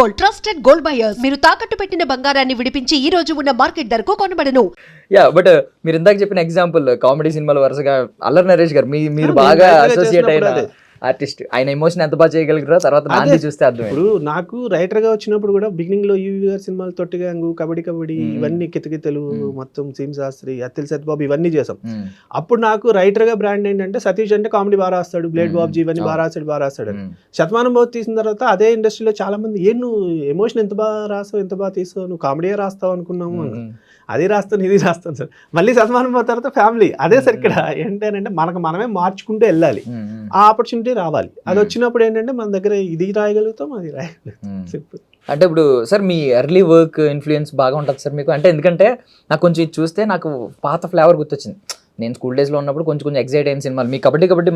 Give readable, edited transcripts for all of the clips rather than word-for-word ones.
Gold, trusted gold buyers. మీరు తాకట్టు పెట్టిన బంగారాన్ని విడిపించి ఈ రోజు ఉన్న మార్కెట్ ధరకు కొనబడను. బట్ మీరు ఇందాక చెప్పిన ఎగ్జాంపుల్ కామెడీ సినిమాలు వరుసగా అల్లరి నరేష్ గారు మీరు బాగా అసోసియేట్ అయిన ఆర్టిస్ట్, ఆయన ఎమోషన్ ఎంత బాగా చేయగలిగారో తర్వాత నాంది చూస్తే అర్థం. ఇప్పుడు నాకు రైటర్ గా వచ్చినప్పుడు కూడా బిగినింగ్ లో యూవి గారి సినిమాలు తొట్టిగాంగు, కబడ్డీ కబడ్డీ ఇవన్నీ కితకితలు మొత్తం సీమ్ శాస్త్రి, అత్తిల్ సత్యబాబు ఇవన్నీ చేసాం. అప్పుడు నాకు రైటర్ గా బ్రాండ్ ఏంటంటే సతీష్ అంటే కామెడీ బాగా రాస్తాడు, బ్లేడ్ బాబ్జీ ఇవన్నీ బాగా రాస్తాడు అని. శతమానం బాబు తీసిన తర్వాత అదే ఇండస్ట్రీలో చాలా మంది నువ్వు ఎమోషన్ ఎంత బాగా రాస్తావు, ఎంత బాగా తీస్తావు, నువ్వు కామెడీ రాస్తావు అనుకున్నాము. అది రాస్తాను ఇది రాస్తాను సార్. మళ్ళీ శతమానం బాబు తర్వాత ఫ్యామిలీ. అదే సార్ ఇక్కడ ఏంటంటే మనమే మార్చుకుంటూ వెళ్ళాలి, ఆ ఆపర్చునిటీ రావాలి. అది వచ్చినప్పుడు ఏంటంటే మన దగ్గర ఇది రాయగలుగుతాం, అది రాయగలుగుతాం. సింపుల్. అంటే ఇప్పుడు సార్ మీ ఎర్లీ వర్క్ ఇన్ఫ్లుయెన్స్ బాగా ఉంటుంది సార్ మీకు? అంటే ఎందుకంటే నాకు కొంచెం ఇది చూస్తే నాకు పాత ఫ్లేవర్ గుర్తొచ్చింది. నేను స్కూల్ డేస్ లో ఉన్నప్పుడు కొంచెం ఎగ్జైట్ అయిన సినిమాలు, మీ కబడ్డీ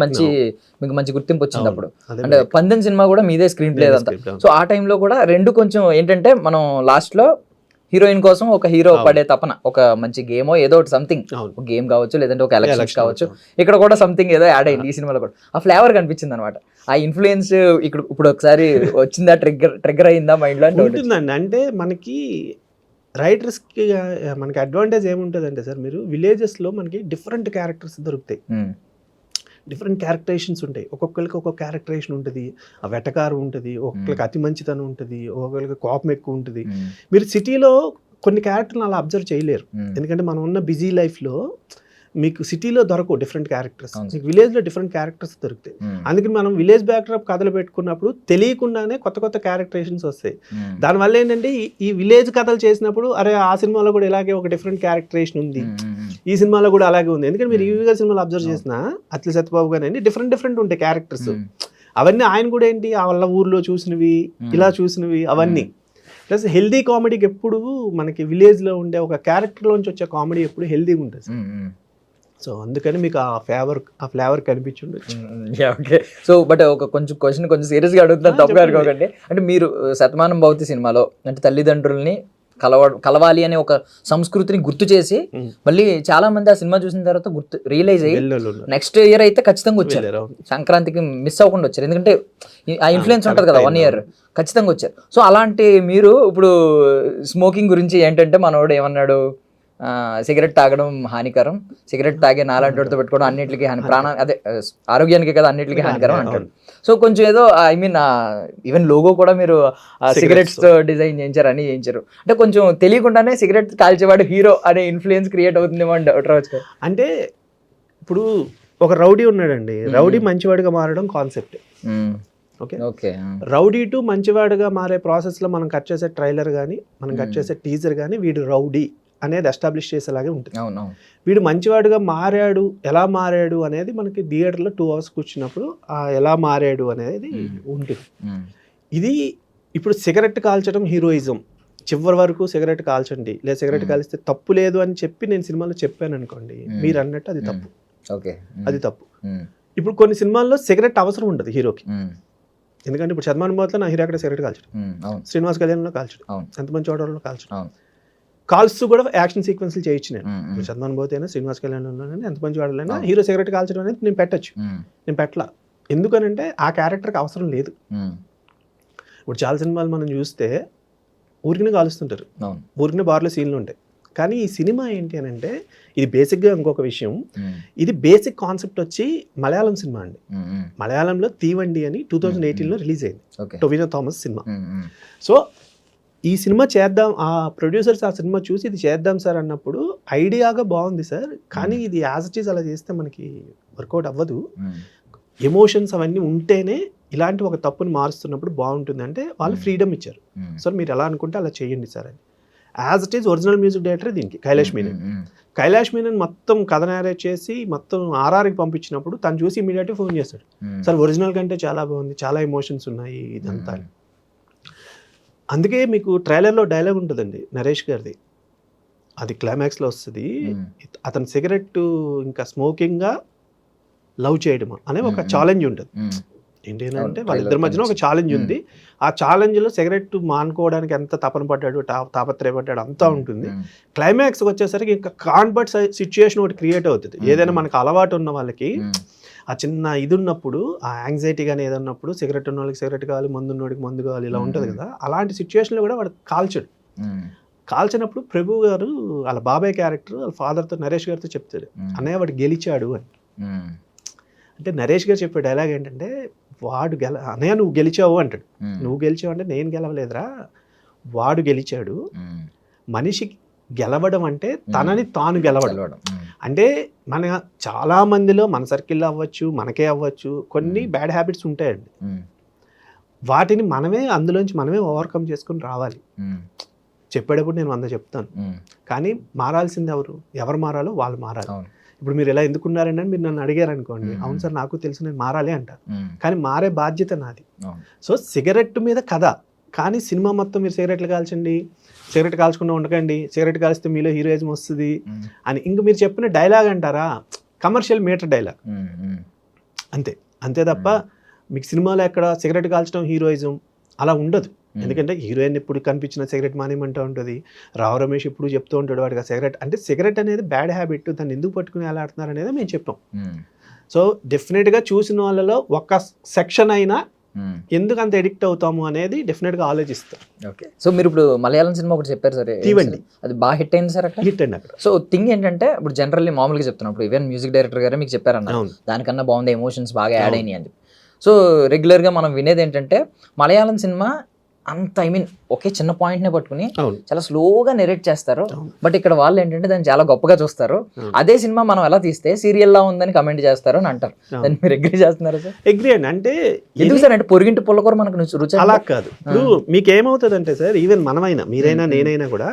మీకు మంచి గుర్తింపు వచ్చింది అప్పుడు. అంటే పందెం సినిమా కూడా మీదే స్క్రీన్ ప్లే అంతా. సో ఆ టైంలో కూడా రెండు కొంచెం ఏంటంటే మనం లాస్ట్ లో హీరోయిన్ కోసం ఒక హీరో పడే తపన, ఒక మంచి గేమో ఏదో ఒకటి సంథింగ్, ఒక గేమ్ కావచ్చు లేదంటే ఒక ఎలక్షన్స్ కావచ్చు, ఇక్కడ కూడా సంథింగ్ ఏదో యాడ్ అయింది ఈ సినిమాలో కూడా. ఆ ఫ్లేవర్ కనిపించింది అనమాట. ఆ ఇన్ఫ్లుయెన్స్ ఇప్పుడు ఒకసారి వచ్చిందా, ట్రిగ్గర్ అయిందా మైండ్ లో? ఉంటుందండి. అంటే మనకి రైటర్స్కి మనకి అడ్వాంటేజ్ ఏముంటుందంటే సార్, మీరు విలేజెస్లో మనకి డిఫరెంట్ క్యారెక్టర్స్ దొరుకుతాయి, డిఫరెంట్ క్యారెక్టరేషన్స్ ఉంటాయి. ఒక్కొక్కరికి ఒక్కొక్క క్యారెక్టరేషన్ ఉంటుంది. ఆ వెటకారం ఉంటుంది, ఒక్కొక్కరికి అతి మంచితనం ఉంటుంది, ఒక్కొక్కరికి కోపం ఎక్కువ ఉంటుంది. మీరు సిటీలో కొన్ని క్యారెక్టర్లు అలా అబ్జర్వ్ చేయలేరు, ఎందుకంటే మనం ఉన్న బిజీ లైఫ్లో మీకు సిటీలో దొరకవు డిఫరెంట్ క్యారెక్టర్స్, మీకు విలేజ్లో డిఫరెంట్ క్యారెక్టర్స్ దొరుకుతాయి. అందుకని మనం విలేజ్ బ్యాక్డ్రాప్ కథలు పెట్టుకున్నప్పుడు తెలియకుండానే కొత్త కొత్త క్యారెక్టరేషన్స్ వస్తాయి. దానివల్ల ఏంటంటే ఈ విలేజ్ కథలు చేసినప్పుడు అరే ఆ సినిమాలో కూడా ఇలాగే ఒక డిఫరెంట్ క్యారెక్టరేషన్ ఉంది, ఈ సినిమాలో కూడా అలాగే ఉంది. ఎందుకంటే మీరు యూవి సినిమాలో అబ్జర్వ్ చేసిన అత్తిల్ సత్యబాబు గానీ డిఫరెంట్ ఉంటాయి క్యారెక్టర్స్. అవన్నీ ఆయన కూడా ఏంటి ఆ వాళ్ళ ఊర్లో చూసినవి, ఇలా చూసినవి అవన్నీ. ప్లస్ హెల్దీ కామెడీకి ఎప్పుడు మనకి విలేజ్లో ఉండే ఒక క్యారెక్టర్లోంచి వచ్చే కామెడీ ఎప్పుడు హెల్దీగా ఉంటుంది. సో అందుకని మీకు ఆ ఫ్లేవర్ కనిపించుండొచ్చు. ఓకే. సో బట్ ఒక కొంచెం క్వశ్చన్ కొంచెం సీరియస్గా అడుగుతున్నాను, తప్పుగా అనుకోకండి. అంటే మీరు శతమానం భవతి సినిమాలో అంటే తల్లిదండ్రుల్ని కలవాలి అనే ఒక సంస్కృతిని గుర్తు చేసి మళ్ళీ చాలా మంది ఆ సినిమా చూసిన తర్వాత రియలైజ్ అయ్యి నెక్స్ట్ ఇయర్ అయితే ఖచ్చితంగా వచ్చారు, సంక్రాంతికి మిస్ అవ్వకుండా వచ్చారు. ఎందుకంటే ఆ ఇన్ఫ్లుయెన్స్ ఉంటుంది కదా, 1 year ఖచ్చితంగా వచ్చారు. సో అలాంటి మీరు ఇప్పుడు స్మోకింగ్ గురించి ఏంటంటే మనోడు ఏమన్నాడు, సిగరెట్ తాగడం హానికరం, సిగరెట్ తాగే నాలాంటితో పెట్టుకోవడం అన్నింటికి అదే ఆరోగ్యానికి కదా అన్నింటికి హానికరం అంటాడు. సో కొంచెం ఏదో ఐ మీన్ ఈవెన్ లోగో కూడా మీరు సిగరెట్స్ డిజైన్ చేయించారు, అన్ని చేయించారు. అంటే కొంచెం తెలియకుండానే సిగరెట్ కాల్చేవాడు హీరో అనే ఇన్ఫ్లుయెన్స్ క్రియేట్ అవుతుందేమో అని డౌట్ రావచ్చు. అంటే ఇప్పుడు ఒక రౌడీ ఉన్నాడండి, రౌడీ మంచివాడిగా మారడం కాన్సెప్ట్. ఓకే, రౌడీ టు మంచివాడిగా మారే ప్రాసెస్లో మనం కట్ చేసే ట్రైలర్ కానీ మనం కట్ చేసే టీజర్ కానీ వీడు రౌడీ అనేది ఎస్టాబ్లిష్ చేసేలాగే ఉంటుంది. వీడు మంచివాడుగా మారాడు, ఎలా మారాడు అనేది మనకి థియేటర్లో 2 hours కూర్చున్నప్పుడు ఎలా మారాడు అనేది ఉంటుంది. ఇది ఇప్పుడు సిగరెట్ కాల్చడం హీరోయిజం, చివరి వరకు సిగరెట్ కాల్చండి, లేదా సిగరెట్ కాల్స్తే తప్పు లేదు అని చెప్పి నేను సినిమాలో చెప్పాను అనుకోండి, మీరు అన్నట్టు అది తప్పు. అది తప్పు. ఇప్పుడు కొన్ని సినిమాల్లో సిగరెట్ అవసరం ఉండదు హీరోకి, ఎందుకంటే ఇప్పుడు శతమానం భవతిలో నా హీరో అక్కడ సిగరెట్ కాల్చడు, శ్రీనివాస్ కళ్యాణ్లో కాల్చడు, ఎంతమంది చోటలో కాల్చడు, కాల్స్తూ కూడా యాక్షన్ సీక్వెన్స్లు చేయొచ్చు. నేను శతమానం భవతి అయినా శ్రీనివాస్ కళ్యాణ్లో ఎంత మంచి వాడాలైనా హీరో సిగరెట్ కాల్చడం అనేది నేను పెట్టచ్చు, నేను పెట్టలా. ఎందుకనంటే ఆ క్యారెక్టర్కి అవసరం లేదు. ఇప్పుడు చాలా సినిమాలు మనం చూస్తే ఊరికినే కాలుస్తుంటారు, ఊరికినే బార్లో సీన్లు ఉంటాయి. కానీ ఈ సినిమా ఏంటి అని అంటే ఇది బేసిక్గా ఇంకొక విషయం, ఇది బేసిక్ కాన్సెప్ట్ వచ్చి మలయాళం సినిమా అండి. మలయాళంలో తీవండి అని 2018లో రిలీజ్ అయింది, టొవినో థామస్ సినిమా. సో ఈ సినిమా చేద్దాం, ఆ ప్రొడ్యూసర్స్ ఆ సినిమా చూసి ఇది చేద్దాం సార్ అన్నప్పుడు ఐడియాగా బాగుంది సార్, కానీ ఇది యాజ్ ఇట్ ఈజ్ అలా చేస్తే మనకి వర్కౌట్ అవ్వదు, ఎమోషన్స్ అవన్నీ ఉంటేనే ఇలాంటి ఒక తప్పుని మారుస్తున్నప్పుడు బాగుంటుంది అంటే వాళ్ళు ఫ్రీడమ్ ఇచ్చారు. సో మీరు ఎలా అనుకుంటే అలా చేయండి సార్ అని. As it is original music director దీనికి కైలాష్ మీనన్ మొత్తం కథ నేరేట్ చేసి మొత్తం ఆర్ఆర్కి పంపించినప్పుడు తను చూసి ఇమీడియట్గా ఫోన్ చేస్తాడు, సార్ ఒరిజినల్ కంటే చాలా బాగుంది, చాలా ఎమోషన్స్ ఉన్నాయి ఇదంతా. అందుకే మీకు ట్రైలర్లో డైలాగ్ ఉంటుందండి నరేష్ గారిది, అది క్లైమాక్స్లో వస్తుంది, అతను సిగరెట్ ఇంకా స్మోకింగ్గా లవ్ చేయడం అనే ఒక ఛాలెంజ్ ఉంటుంది. ఏంటంటే వాళ్ళిద్దరి మధ్యన ఒక ఛాలెంజ్ ఉంది, ఆ ఛాలెంజ్లో సిగరెట్ మానుకోవడానికి ఎంత తపన పడ్డాడు, తాపత్రయపడ్డాడు అంతా ఉంటుంది. క్లైమాక్స్ వచ్చేసరికి ఇంకా కాన్వర్ట్ సిచ్యుయేషన్ ఒకటి క్రియేట్ అవుతుంది. ఏదైనా మనకు అలవాటు ఉన్న వాళ్ళకి ఆ చిన్న ఇది ఉన్నప్పుడు, ఆ యాంగ్జైటీ కానీ ఏదన్నప్పుడు సిగరెట్ ఉన్న వాళ్ళకి సిగరెట్ కావాలి, మందు ఉన్నోడికి మందు కావాలి, ఇలా ఉంటుంది కదా. అలాంటి సిచ్యువేషన్లో కూడా వాడు కాల్చడు. కాల్చినప్పుడు ప్రభు గారు వాళ్ళ బాబాయ్ క్యారెక్టర్ వాళ్ళ ఫాదర్తో నరేష్ గారితో చెప్తాడు, అన్నయ్య వాడు గెలిచాడు అని. అంటే నరేష్ గారు చెప్పే డైలాగ్ ఏంటంటే, వాడు అన్నయ్య నువ్వు గెలిచావు అంటాడు. నువ్వు గెలిచావు అంటే నేను గెలవలేదురా, వాడు గెలిచాడు. మనిషి గెలవడం అంటే తనని తాను గెలవడం. అంటే మన చాలా మందిలో మన సర్కిల్లో అవ్వచ్చు, మనకే అవ్వచ్చు, కొన్ని బ్యాడ్ హ్యాబిట్స్ ఉంటాయండి. వాటిని అందులోంచి మనమే ఓవర్కమ్ చేసుకుని రావాలి. చెప్పేటప్పుడు నేను 100 చెప్తాను, కానీ మారాల్సింది ఎవరు మారాలో వాళ్ళు మారాలి. ఇప్పుడు మీరు ఎలా ఎందుకున్నారండి అని మీరు నన్ను అడిగారు అనుకోండి, అవును సార్ నాకు తెలుసు నేను మారాలి అంటారు, కానీ మారే బాధ్యత నాది. సో సిగరెట్ మీద కథ, కానీ సినిమా మొత్తం మీరు సిగరెట్లు కాల్చండి, సిగరెట్ కాల్చకుండా ఉండకండి, సిగరెట్ కాల్స్తే మీలో హీరోయిజం వస్తుంది అని ఇంక మీరు చెప్పిన డైలాగ్ అంటారా, కమర్షియల్ మీటర్ డైలాగ్ అంతే తప్ప మీకు సినిమాలో ఎక్కడ సిగరెట్ కాల్చడం హీరోయిజం అలా ఉండదు. ఎందుకంటే హీరోయిన్ ఎప్పుడు కనిపించిన సిగరెట్ మానేమంటూ ఉంటుంది, రావు రమేష్ ఎప్పుడు చెప్తూ ఉంటాడు వాడికి సిగరెట్ అంటే సిగరెట్ అనేది బ్యాడ్ హ్యాబిట్, దాన్ని ఎందుకు పట్టుకుని ఎలా ఆడుతున్నారు అనేది మేము చెప్పాం. సో డెఫినెట్గా చూసిన వాళ్ళలో ఒక సెక్షన్ అయినా ఎందుకు అంత ఎడిక్ట్ అవుతాము అనేది డెఫినెట్గా ఆలోచిస్తాం. ఓకే, సో మీరు ఇప్పుడు మలయాళం సినిమా ఒకటి చెప్పారు సార్, తీవండి, అది బాగా హిట్ అయింది సార్. హిట్ అయింది అక్కడ. సో థింగ్ ఏంటంటే ఇప్పుడు జనరల్లీ మామూలుగా చెప్తున్నప్పుడు ఈవెన్ మ్యూజిక్ డైరెక్టర్ గారే మీకు చెప్పారన్న దానికన్నా బాగుంది, ఎమోషన్స్ బాగా యాడ్ అయినాయి అని. సో రెగ్యులర్గా మనం వినేది ఏంటంటే మలయాళం సినిమా అంత ఒకే చిన్న పాయింట్నే పట్టుకుని చాలా స్లోగా నెరేట్ చేస్తారు, బట్ ఇక్కడ వాళ్ళు ఏంటంటే దాన్ని చాలా గొప్పగా చూస్తారు. అదే సినిమా మనం ఎలా తీస్తే సీరియల్ లా ఉందని కమెంట్ చేస్తారు అని అంటారు. దాన్ని మీరు అగ్రీ చేస్తున్నారు సార్? అగ్రీ అండి. అంటే ఎందుకు సార్ అంటే పొరిగింటి పుల్లకూర మనకు రుచి అలా కాదు. ఇప్పుడు మీకు ఏమవుతుంది అంటే సార్, ఈవెన్ మనమైనా మీరైనా నేనైనా కూడా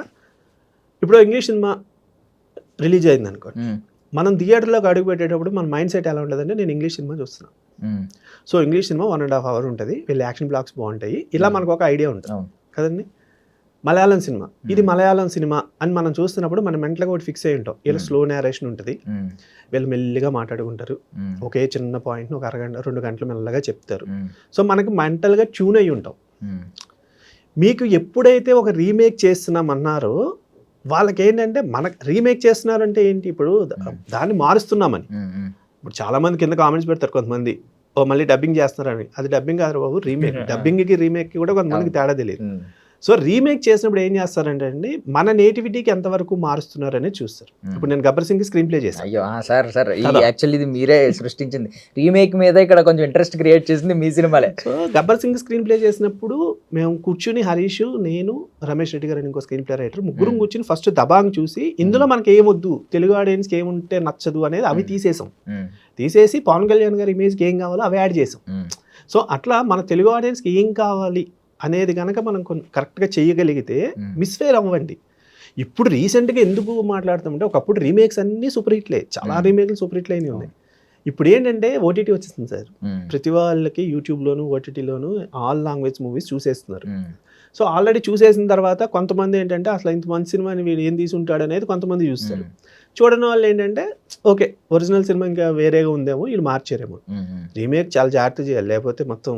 ఇప్పుడు ఇంగ్లీష్ సినిమా రిలీజ్ అయింది అనుకోండి, మనం థియేటర్లోకి అడుగు పెట్టేటప్పుడు మన మైండ్ సెట్ ఎలా ఉంటుందంటే నేను ఇంగ్లీష్ సినిమా చూస్తున్నాను, సో ఇంగ్లీష్ సినిమా 1.5 hours ఉంటుంది, వీళ్ళు యాక్షన్ బ్లాక్స్ బాగుంటాయి, ఇలా మనకు ఒక ఐడియా ఉంటుంది కదండి. మలయాళం సినిమా, ఇది మలయాళం సినిమా అని మనం చూస్తున్నప్పుడు మనం మెంటల్గా ఒకటి ఫిక్స్ అయ్యి ఉంటాం, వీళ్ళు స్లో నేరేషన్ ఉంటుంది, వీళ్ళు మెల్లిగా మాట్లాడుకుంటారు, ఒకే చిన్న పాయింట్ని ఒక అరగంట 2 గంటలు మెల్లగా చెప్తారు. సో మనకి మెంటల్గా ట్యూన్ అయ్యి ఉంటాం. మీకు ఎప్పుడైతే ఒక రీమేక్ చేస్తున్నామన్నారో వాళ్ళకి ఏంటంటే మనకు రీమేక్ చేస్తున్నారంటే ఏంటి, ఇప్పుడు దాన్ని మారుస్తున్నామని. ఇప్పుడు చాలా మంది కింద కామెంట్స్ పెడతారు కొంతమంది, మళ్ళీ డబ్బింగ్ చేస్తున్నారని. అది డబ్బింగ్ కాదు బాబు, రీమేక్. డబ్బింగ్కి రీమేక్కి కూడా కొంతమందికి తేడా తెలియదు. సో రీమేక్ చేసినప్పుడు ఏం చేస్తారంటే అండి, మన నేటివిటీకి ఎంతవరకు మారుస్తున్నారని చూస్తారు. ఇప్పుడు నేను గబ్బర్ సింగ్ స్క్రీన్ ప్లే చేశాను. అయ్యో సార్ యాక్చువల్లీ ఇది మీరే సృష్టించింది, రీమేక్ మీద ఇక్కడ కొంచెం ఇంట్రెస్ట్ క్రియేట్ చేసింది మీ సినిమాలే. So Gabbar Singh screen play చేసినప్పుడు మేము కూర్చుని హరీష్, నేను, రమేష్ రెడ్డి గారు ఇంకో స్క్రీన్ ప్లే రైటర్, ముగ్గురం కూర్చుని ఫస్ట్ దబాంగ్ చూసి ఇందులో మనకి ఏమొద్దు, తెలుగు ఆడియన్స్కి ఏముంటే నచ్చదు అనేది అవి తీసేసి పవన్ కళ్యాణ్ గారి ఇమేజ్కి ఏం కావాలో అవి యాడ్ చేసాం. సో అట్లా మన తెలుగు ఆడియన్స్కి ఏం కావాలి అనేది కనుక మనం కరెక్ట్గా చేయగలిగితే మిస్ఫేర్ అవ్వండి. ఇప్పుడు రీసెంట్గా ఎందుకు మాట్లాడుతామంటే, ఒకప్పుడు రీమేక్స్ అన్నీ సూపర్ హిట్లే, చాలా రీమేక్లు సూపర్ హిట్లు అయినాయి ఉన్నాయి. ఇప్పుడు ఏంటంటే ఓటీటీ వచ్చేస్తుంది సార్, ప్రతి వాళ్ళకి యూట్యూబ్లోను ఓటీటీలోను ఆల్ లాంగ్వేజ్ మూవీస్ చూసేస్తున్నారు. సో ఆల్రెడీ చూసేసిన తర్వాత కొంతమంది ఏంటంటే అసలు ఇంత మంచి సినిమాని వీడు ఏం తీసి ఉంటాడు అనేది కొంతమంది చూస్తారు. చూడని వాళ్ళు ఏంటంటే ఓకే ఒరిజినల్ సినిమా ఇంకా వేరేగా ఉందేమో, వీళ్ళు మార్చారేమో. రీమేక్ చాలా జాగ్రత్త చేయాలి, లేకపోతే మొత్తం